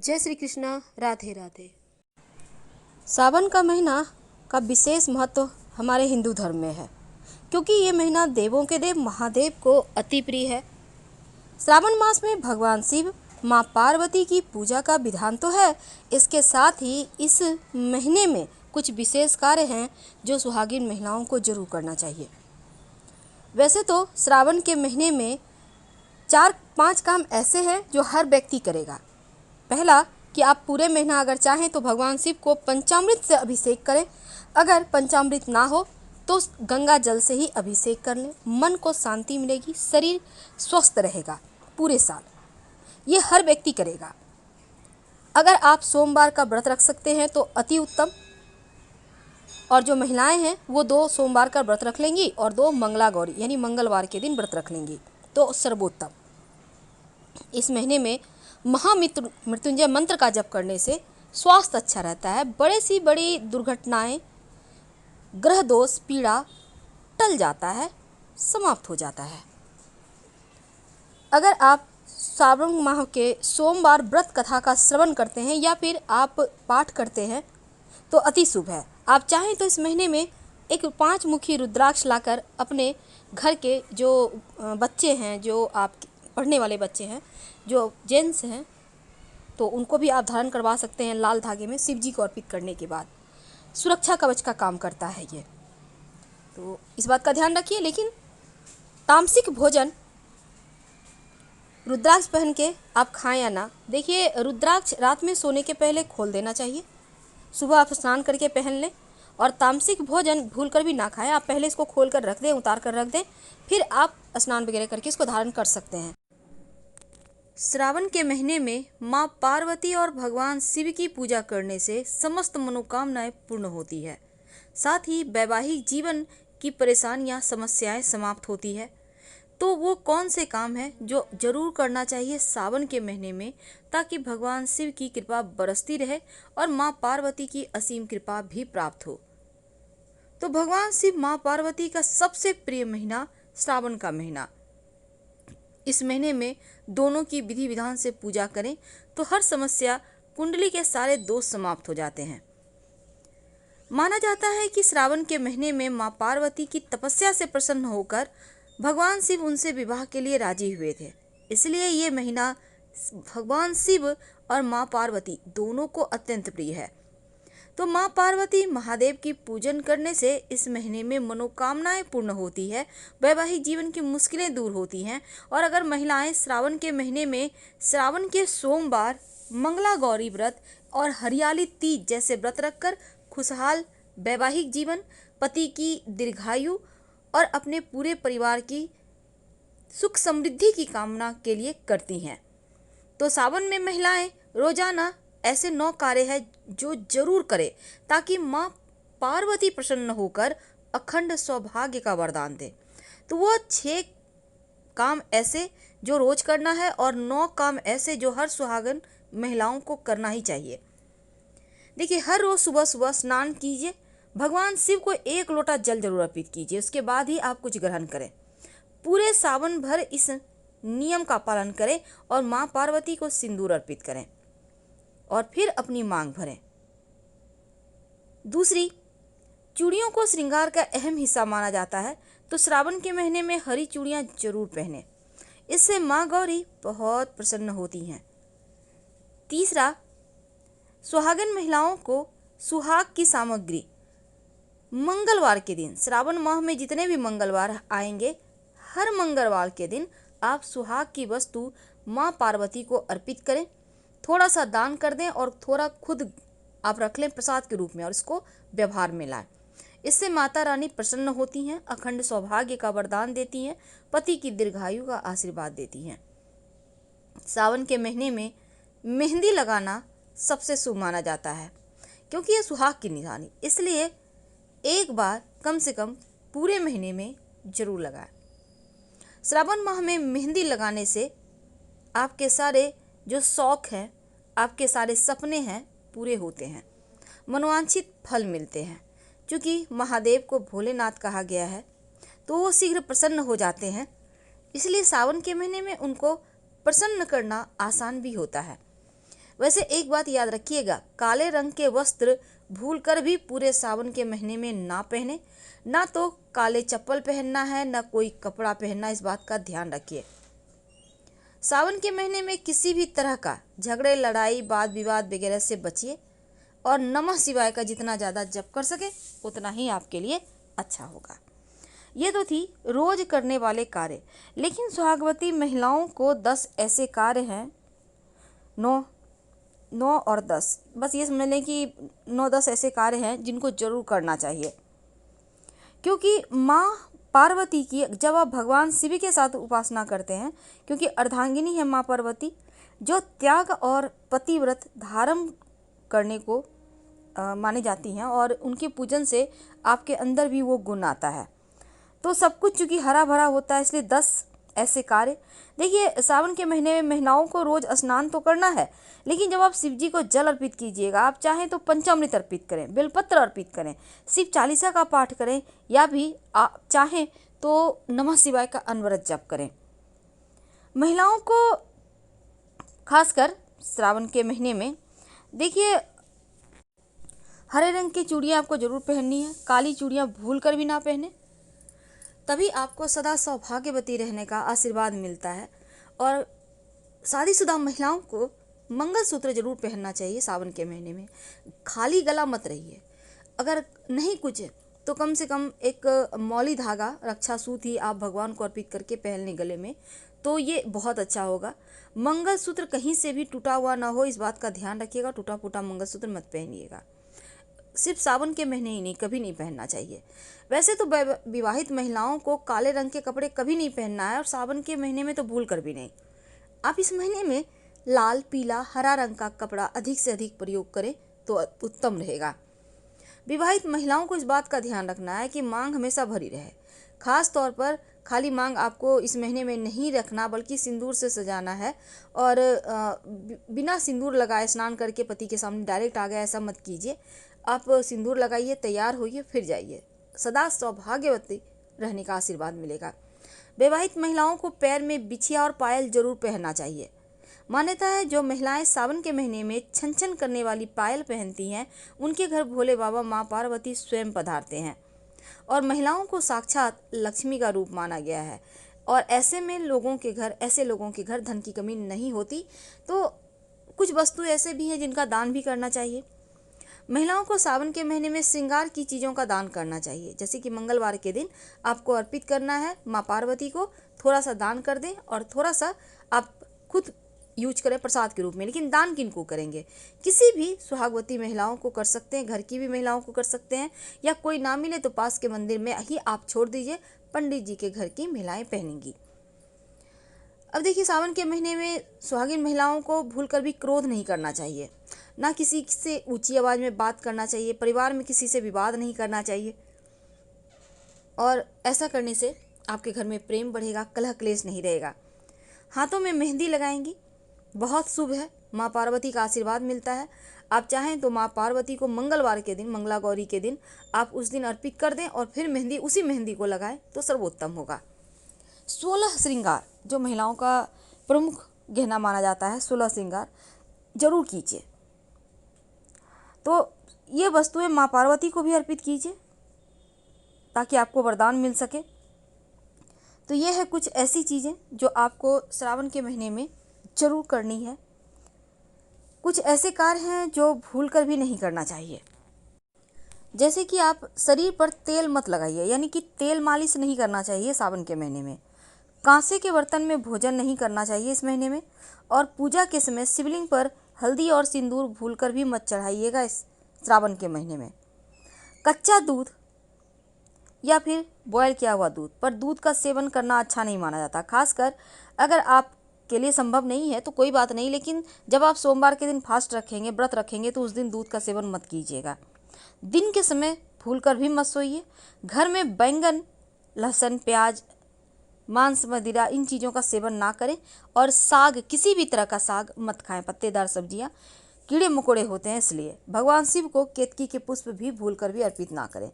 जय श्री कृष्णा। राधे राधे। सावन का महीना का विशेष महत्व हमारे हिंदू धर्म में है, क्योंकि ये महीना देवों के देव महादेव को अति प्रिय है। श्रावण मास में भगवान शिव, माँ पार्वती की पूजा का विधान तो है, इसके साथ ही इस महीने में कुछ विशेष कार्य हैं जो सुहागिन महिलाओं को जरूर करना चाहिए। वैसे तो श्रावण के महीने में 4-5 काम ऐसे हैं जो हर व्यक्ति करेगा। पहला कि आप पूरे महीना अगर चाहें तो भगवान शिव को पंचामृत से अभिषेक करें। अगर पंचामृत ना हो तो गंगा जल से ही अभिषेक कर लें। मन को शांति मिलेगी, शरीर स्वस्थ रहेगा पूरे साल। ये हर व्यक्ति करेगा। अगर आप सोमवार का व्रत रख सकते हैं तो अति उत्तम, और जो महिलाएं हैं वो 2 सोमवार का व्रत रख लेंगी और 2 मंगला गौरी यानी मंगलवार के दिन व्रत रख लेंगी तो सर्वोत्तम। इस महीने में महामृत्युंजय मंत्र का जप करने से स्वास्थ्य अच्छा रहता है। बड़ी दुर्घटनाएं, ग्रह दोष, पीड़ा टल जाता है, समाप्त हो जाता है। अगर आप श्रावण माह के सोमवार व्रत कथा का श्रवण करते हैं या फिर आप पाठ करते हैं तो अति शुभ है। आप चाहें तो इस महीने में एक 5 मुखी रुद्राक्ष लाकर अपने घर के जो बच्चे हैं, जो आप पढ़ने वाले बच्चे हैं, जो जेंट्स हैं, तो उनको भी आप धारण करवा सकते हैं लाल धागे में। शिव जी को अर्पित करने के बाद सुरक्षा कवच का काम करता है ये, तो इस बात का ध्यान रखिए। लेकिन तामसिक भोजन रुद्राक्ष पहन के आप खाएं या ना, देखिए रुद्राक्ष रात में सोने के पहले खोल देना चाहिए। सुबह आप स्नान करके पहन लें, और तामसिक भोजन भूल कर भी ना खाएं। आप पहले इसको खोल कर रख दें, उतार कर रख दें, फिर आप स्नान वगैरह करके इसको धारण कर सकते हैं। श्रावण के महीने में माँ पार्वती और भगवान शिव की पूजा करने से समस्त मनोकामनाएं पूर्ण होती है। साथ ही वैवाहिक जीवन की परेशानियां, समस्याएं समाप्त होती है। तो वो कौन से काम हैं जो जरूर करना चाहिए सावन के महीने में, ताकि भगवान शिव की कृपा बरसती रहे और माँ पार्वती की असीम कृपा भी प्राप्त हो। तो भगवान शिव, माँ पार्वती का सबसे प्रिय महीना श्रावण का महीना। इस महीने में दोनों की विधि विधान से पूजा करें तो हर समस्या, कुंडली के सारे दोष समाप्त हो जाते हैं। माना जाता है कि श्रावण के महीने में माँ पार्वती की तपस्या से प्रसन्न होकर भगवान शिव उनसे विवाह के लिए राजी हुए थे। इसलिए ये महीना भगवान शिव और माँ पार्वती दोनों को अत्यंत प्रिय है। तो माँ पार्वती महादेव की पूजन करने से इस महीने में मनोकामनाएं पूर्ण होती है, वैवाहिक जीवन की मुश्किलें दूर होती हैं। और अगर महिलाएं श्रावण के महीने में श्रावण के सोमवार, मंगला गौरी व्रत और हरियाली तीज जैसे व्रत रखकर खुशहाल वैवाहिक जीवन, पति की दीर्घायु और अपने पूरे परिवार की सुख समृद्धि की कामना के लिए करती हैं, तो सावन में महिलाएं रोजाना ऐसे 9 कार्य हैं जो जरूर करें, ताकि माँ पार्वती प्रसन्न होकर अखंड सौभाग्य का वरदान दे। तो वो 6 काम ऐसे जो रोज करना है और 9 काम ऐसे जो हर सुहागन महिलाओं को करना ही चाहिए। देखिए, हर रोज सुबह सुबह स्नान कीजिए, भगवान शिव को 1 लोटा जल जरूर अर्पित कीजिए, उसके बाद ही आप कुछ ग्रहण करें। पूरे सावन भर इस नियम का पालन करें और माँ पार्वती को सिंदूर अर्पित करें और फिर अपनी मांग भरें। दूसरी, चूड़ियों को श्रृंगार का अहम हिस्सा माना जाता है, तो श्रावण के महीने में हरी चूड़ियां जरूर पहनें, इससे माँ गौरी बहुत प्रसन्न होती हैं। तीसरा, सुहागन महिलाओं को सुहाग की सामग्री मंगलवार के दिन, श्रावण माह में जितने भी मंगलवार आएंगे, हर मंगलवार के दिन आप सुहाग की वस्तु माँ पार्वती को अर्पित करें। थोड़ा सा दान कर दें और थोड़ा खुद आप रख लें प्रसाद के रूप में और इसको व्यवहार में लाएं। इससे माता रानी प्रसन्न होती हैं, अखंड सौभाग्य का वरदान देती हैं, पति की दीर्घायु का आशीर्वाद देती हैं। सावन के महीने में मेहंदी लगाना सबसे शुभ माना जाता है, क्योंकि यह सुहाग की निशानी, इसलिए एक बार कम से कम पूरे महीने में जरूर लगाएं। श्रावण माह में मेहंदी लगाने से आपके सारे जो शौक हैं, आपके सारे सपने हैं, पूरे होते हैं, मनोवांछित फल मिलते हैं। क्योंकि महादेव को भोलेनाथ कहा गया है, तो वो शीघ्र प्रसन्न हो जाते हैं। इसलिए सावन के महीने में उनको प्रसन्न करना आसान भी होता है। वैसे एक बात याद रखिएगा, काले रंग के वस्त्र भूलकर भी पूरे सावन के महीने में ना पहने। ना तो काले चप्पल पहनना है, ना कोई कपड़ा पहनना, इस बात का ध्यान रखिए। सावन के महीने में किसी भी तरह का झगड़े, लड़ाई, वाद विवाद वगैरह से बचिए और नमः शिवाय का जितना ज़्यादा जप कर सके उतना ही आपके लिए अच्छा होगा। ये तो थी रोज करने वाले कार्य, लेकिन सुहागवती महिलाओं को 10 ऐसे कार्य हैं, 9 और 10, बस ये समझ लें कि 9-10 ऐसे कार्य हैं जिनको जरूर करना चाहिए। क्योंकि माँ पार्वती की जब आप भगवान शिव के साथ उपासना करते हैं, क्योंकि अर्धांगिनी है माँ पार्वती, जो त्याग और पतिव्रत धारण करने को मानी जाती हैं, और उनके पूजन से आपके अंदर भी वो गुण आता है। तो सब कुछ चूँकि हरा भरा होता है, इसलिए 10 ऐसे कार्य। देखिए, सावन के महीने में महिलाओं को रोज स्नान तो करना है, लेकिन जब आप शिव जी को जल अर्पित कीजिएगा, आप चाहें तो पंचामृत अर्पित करें, बेलपत्र अर्पित करें, शिव चालीसा का पाठ करें, या भी आप चाहें तो नमः शिवाय का अनवरत जप करें। महिलाओं को खासकर श्रावण के महीने में देखिए, हरे रंग की चूड़ियाँ आपको जरूर पहननी है। काली चूड़ियाँ भूल कर भी ना पहने, तभी आपको सदा सौभाग्यवती रहने का आशीर्वाद मिलता है। और शादीशुदा महिलाओं को मंगलसूत्र जरूर पहनना चाहिए सावन के महीने में। खाली गला मत रहिए। अगर नहीं कुछ तो कम से कम एक मौली धागा, रक्षा सूत ही आप भगवान को अर्पित करके पहन लें गले में, तो ये बहुत अच्छा होगा। मंगलसूत्र कहीं से भी टूटा हुआ ना हो, इस बात का ध्यान रखिएगा। टूटा फूटा मंगलसूत्र मत पहनिएगा। सिर्फ सावन के महीने ही नहीं, कभी नहीं पहनना चाहिए। वैसे तो विवाहित महिलाओं को काले रंग के कपड़े कभी नहीं पहनना है, और सावन के महीने में तो भूल कर भी नहीं। आप इस महीने में लाल, पीला, हरा रंग का कपड़ा अधिक से अधिक प्रयोग करें तो उत्तम रहेगा। विवाहित महिलाओं को इस बात का ध्यान रखना है कि मांग हमेशा भरी रहे। खास तौर पर खाली मांग आपको इस महीने में नहीं रखना, बल्कि सिंदूर से सजाना है। और बिना सिंदूर लगाए स्नान करके पति के सामने डायरेक्ट आ गया, ऐसा मत कीजिए। आप सिंदूर लगाइए, तैयार होइए, फिर जाइए। सदा सौभाग्यवती रहने का आशीर्वाद मिलेगा। विवाहित महिलाओं को पैर में बिछिया और पायल जरूर पहनना चाहिए। मान्यता है, जो महिलाएं सावन के महीने में छन छन करने वाली पायल पहनती हैं, उनके घर भोले बाबा माँ पार्वती स्वयं पधारते हैं, और महिलाओं को साक्षात लक्ष्मी का रूप माना गया है। और ऐसे लोगों के घर धन की कमी नहीं होती। तो कुछ वस्तु ऐसे भी हैं जिनका दान भी करना चाहिए। महिलाओं को सावन के महीने में श्रृंगार की चीज़ों का दान करना चाहिए। जैसे कि मंगलवार के दिन आपको अर्पित करना है माँ पार्वती को, थोड़ा सा दान कर दें, और थोड़ा सा आप खुद यूज करें प्रसाद के रूप में। लेकिन दान किनको करेंगे? किसी भी सुहागवती महिलाओं को कर सकते हैं, घर की भी महिलाओं को कर सकते हैं, या कोई ना मिले तो पास के मंदिर में ही आप छोड़ दीजिए, पंडित जी के घर की महिलाएं पहनेंगी। अब देखिए, सावन के महीने में सुहागिन महिलाओं को भूलकर भी क्रोध नहीं करना चाहिए। ना किसी से ऊंची आवाज़ में बात करना चाहिए। परिवार में किसी से विवाद नहीं करना चाहिए, और ऐसा करने से आपके घर में प्रेम बढ़ेगा, कलह क्लेश नहीं रहेगा। हाथों में मेहंदी लगाएंगी, बहुत शुभ है, माँ पार्वती का आशीर्वाद मिलता है। आप चाहें तो माँ पार्वती को मंगलवार के दिन, मंगला गौरी के दिन आप उस दिन अर्पित कर दें, और फिर उसी मेहंदी को लगाएं तो सर्वोत्तम होगा। 16 श्रृंगार जो महिलाओं का प्रमुख गहना माना जाता है, 16 श्रृंगार जरूर कीजिए। तो ये वस्तुएं माँ पार्वती को भी अर्पित कीजिए ताकि आपको वरदान मिल सके। तो ये है कुछ ऐसी चीज़ें जो आपको श्रावण के महीने में जरूर करनी है। कुछ ऐसे कार्य हैं जो भूल कर भी नहीं करना चाहिए। जैसे कि आप शरीर पर तेल मत लगाइए, यानी कि तेल मालिश नहीं करना चाहिए सावन के महीने में। कांसे के बर्तन में भोजन नहीं करना चाहिए इस महीने में। और पूजा के समय शिवलिंग पर हल्दी और सिंदूर भूलकर भी मत चढ़ाइएगा इस श्रावण के महीने में। कच्चा दूध या फिर बॉयल किया हुआ दूध, पर दूध का सेवन करना अच्छा नहीं माना जाता। खासकर अगर आप के लिए संभव नहीं है तो कोई बात नहीं, लेकिन जब आप सोमवार के दिन फास्ट रखेंगे, व्रत रखेंगे, तो उस दिन दूध का सेवन मत कीजिएगा। दिन के समय भूलकर भी मत सोइए। घर में बैंगन, लहसुन, प्याज, मांस, मदिरा, इन चीज़ों का सेवन ना करें। और साग, किसी भी तरह का साग मत खाएं। पत्तेदार सब्जियां कीड़े मकोड़े होते हैं, इसलिए भगवान शिव को केतकी के पुष्प भी भूलकर भी अर्पित ना करें।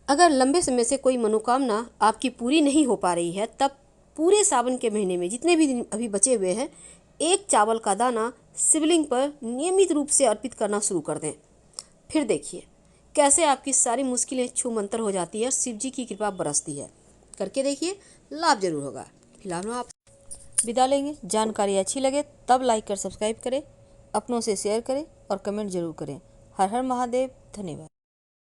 अगर लंबे समय से कोई मनोकामना आपकी पूरी नहीं हो पा रही है, तब पूरे सावन के महीने में जितने भी दिन अभी बचे हुए हैं, एक चावल का दाना शिवलिंग पर नियमित रूप से अर्पित करना शुरू कर दें। फिर देखिए कैसे आपकी सारी मुश्किलें छू मंतर हो जाती है, शिव जी की कृपा बरसती है। करके देखिए, लाभ जरूर होगा। फिलहाल आप विदा लेंगे। जानकारी अच्छी लगे तब लाइक कर सब्सक्राइब करें, अपनों से शेयर करें और कमेंट जरूर करें। हर हर महादेव। धन्यवाद।